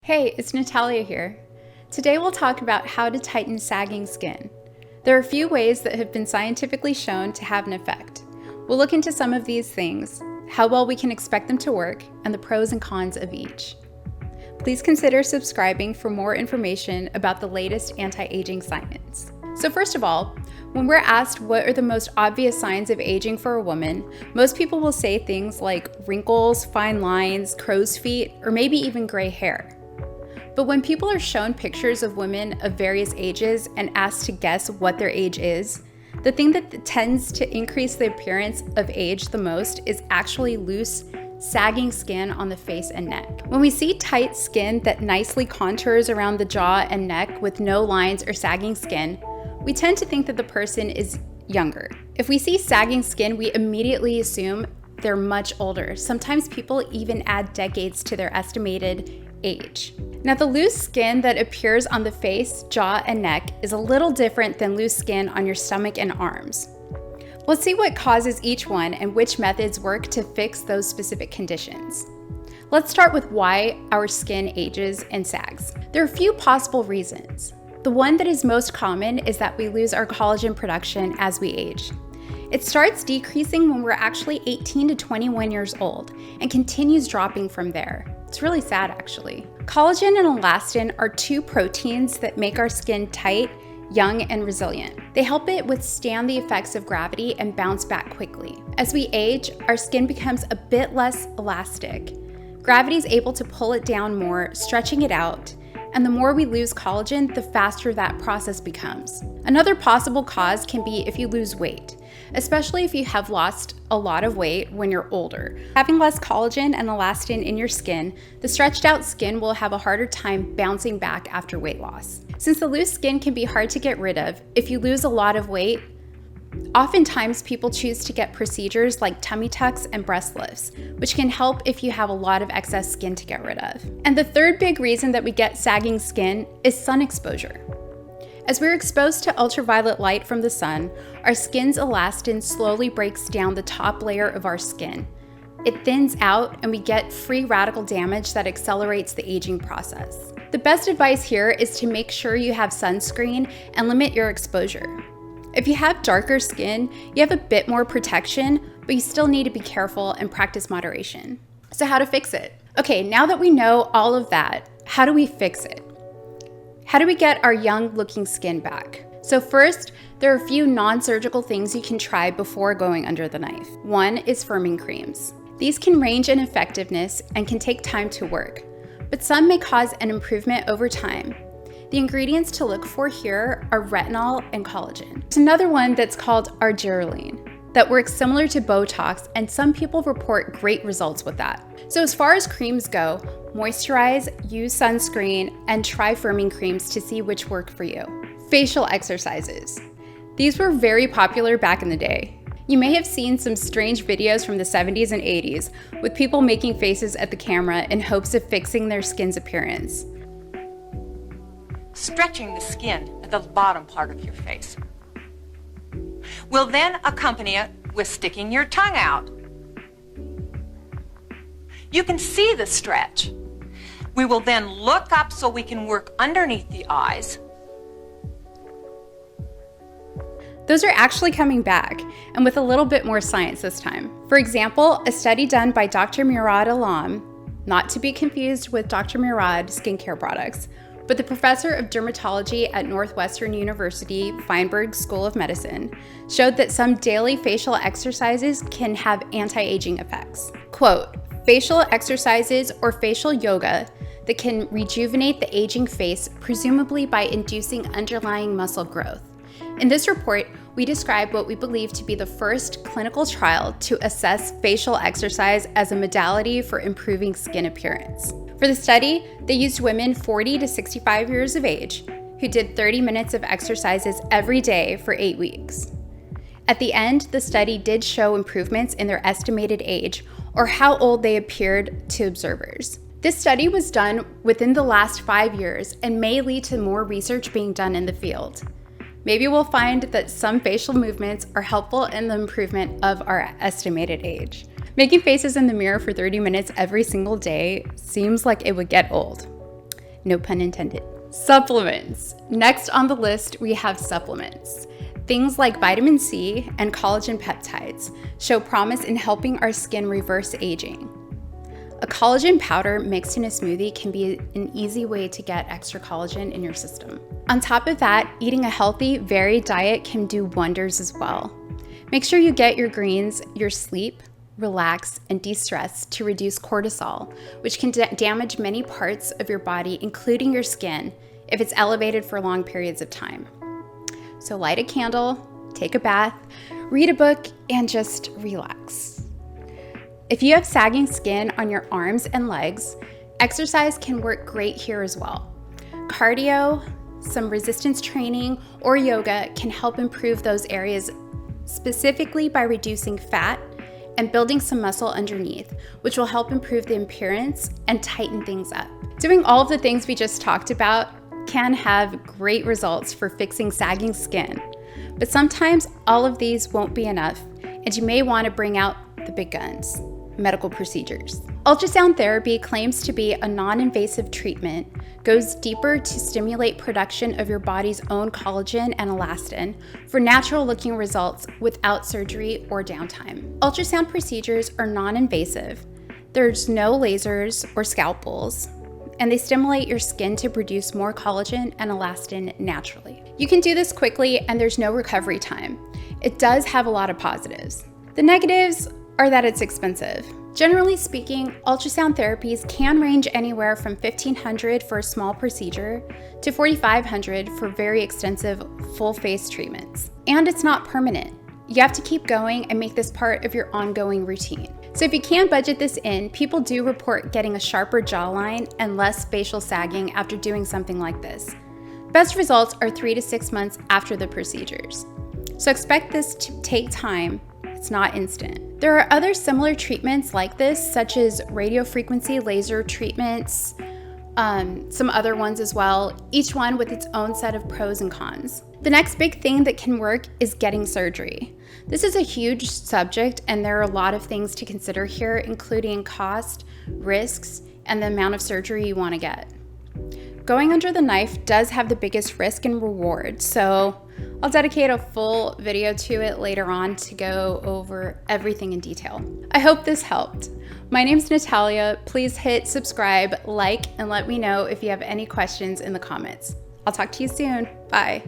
Hey, it's Natalia here. Today we'll talk about how to tighten sagging skin. There are a few ways that have been scientifically shown to have an effect. We'll look into some of these things, how well we can expect them to work, and the pros and cons of each. Please consider subscribing for more information about the latest anti-aging science. So first of all, when we're asked what are the most obvious signs of aging for a woman, most people will say things like wrinkles, fine lines, crow's feet, or maybe even gray hair. But when people are shown pictures of women of various ages and asked to guess what their age is, the thing that tends to increase the appearance of age the most is actually loose, sagging skin on the face and neck. When we see tight skin that nicely contours around the jaw and neck with no lines or sagging skin, we tend to think that the person is younger. If we see sagging skin, we immediately assume they're much older. Sometimes people even add decades to their estimated age. Now, the loose skin that appears on the face, jaw, and neck is a little different than loose skin on your stomach and arms. Let's see what causes each one and which methods work to fix those specific conditions. Let's start with why our skin ages and sags. There are a few possible reasons. The one that is most common is that we lose our collagen production as we age. It starts decreasing when we're actually 18 to 21 years old and continues dropping from there. It's really sad, actually. Collagen and elastin are two proteins that make our skin tight, young, and resilient. They help it withstand the effects of gravity and bounce back quickly. As we age, our skin becomes a bit less elastic. Gravity is able to pull it down more, stretching it out, and the more we lose collagen, the faster that process becomes. Another possible cause can be if you lose weight, especially if you have lost a lot of weight when you're older. Having less collagen and elastin in your skin, the stretched out skin will have a harder time bouncing back after weight loss. Since the loose skin can be hard to get rid of, if you lose a lot of weight, oftentimes people choose to get procedures like tummy tucks and breast lifts, which can help if you have a lot of excess skin to get rid of. And the third big reason that we get sagging skin is sun exposure. As we're exposed to ultraviolet light from the sun, our skin's elastin slowly breaks down the top layer of our skin. It thins out and we get free radical damage that accelerates the aging process. The best advice here is to make sure you have sunscreen and limit your exposure. If you have darker skin, you have a bit more protection, but you still need to be careful and practice moderation. So how to fix it? Okay, now that we know all of that, how do we fix it? How do we get our young looking skin back? So first, there are a few non-surgical things you can try before going under the knife. One is firming creams. These can range in effectiveness and can take time to work, but some may cause an improvement over time. The ingredients to look for here are retinol and collagen. There's another one that's called argireline that works similar to Botox, and some people report great results with that. So as far as creams go, moisturize, use sunscreen, and try firming creams to see which work for you. Facial exercises. These were very popular back in the day. You may have seen some strange videos from the 70s and 80s with people making faces at the camera in hopes of fixing their skin's appearance. Stretching the skin at the bottom part of your face. We'll then accompany it with sticking your tongue out. You can see the stretch. We will then look up so we can work underneath the eyes. Those are actually coming back, and with a little bit more science this time. For example, a study done by Dr. Murad Alam, not to be confused with Dr. Murad skincare products, but the professor of dermatology at Northwestern University Feinberg School of Medicine, showed that some daily facial exercises can have anti-aging effects. Quote, facial exercises or facial yoga that can rejuvenate the aging face, presumably by inducing underlying muscle growth. In this report, we describe what we believe to be the first clinical trial to assess facial exercise as a modality for improving skin appearance. For the study, they used women 40 to 65 years of age who did 30 minutes of exercises every day for 8 weeks. At the end, the study did show improvements in their estimated age or how old they appeared to observers. This study was done within the last 5 years and may lead to more research being done in the field. Maybe we'll find that some facial movements are helpful in the improvement of our estimated age. Making faces in the mirror for 30 minutes every single day seems like it would get old. No pun intended. Supplements. Next on the list, we have supplements. Things like vitamin C and collagen peptides show promise in helping our skin reverse aging. A collagen powder mixed in a smoothie can be an easy way to get extra collagen in your system. On top of that, eating a healthy, varied diet can do wonders as well. Make sure you get your greens, your sleep, relax, and de-stress to reduce cortisol, which can damage many parts of your body, including your skin, if it's elevated for long periods of time. So light a candle, take a bath, read a book, and just relax. If you have sagging skin on your arms and legs, exercise can work great here as well. Cardio, some resistance training, or yoga can help improve those areas, specifically by reducing fat and building some muscle underneath, which will help improve the appearance and tighten things up. Doing all of the things we just talked about can have great results for fixing sagging skin, but sometimes all of these won't be enough, and you may want to bring out the big guns. Medical procedures. Ultrasound therapy claims to be a non-invasive treatment, goes deeper to stimulate production of your body's own collagen and elastin for natural-looking results without surgery or downtime. Ultrasound procedures are non-invasive. There's no lasers or scalpels, and they stimulate your skin to produce more collagen and elastin naturally. You can do this quickly, and there's no recovery time. It does have a lot of positives. The negatives are that it's expensive. Generally speaking, ultrasound therapies can range anywhere from $1,500 for a small procedure to $4,500 for very extensive full face treatments. And it's not permanent. You have to keep going and make this part of your ongoing routine. So if you can budget this in, people do report getting a sharper jawline and less facial sagging after doing something like this. Best results are 3 to 6 months after the procedures. So expect this to take time. It's not instant. There are other similar treatments like this, such as radiofrequency laser treatments, some other ones as well, each one with its own set of pros and cons. The next big thing that can work is getting surgery. This is a huge subject, and there are a lot of things to consider here, including cost, risks, and the amount of surgery you want to get. Going under the knife does have the biggest risk and reward, so I'll dedicate a full video to it later on to go over everything in detail. I hope this helped. My name's Natalia. Please hit subscribe, like, and let me know if you have any questions in the comments. I'll talk to you soon. Bye.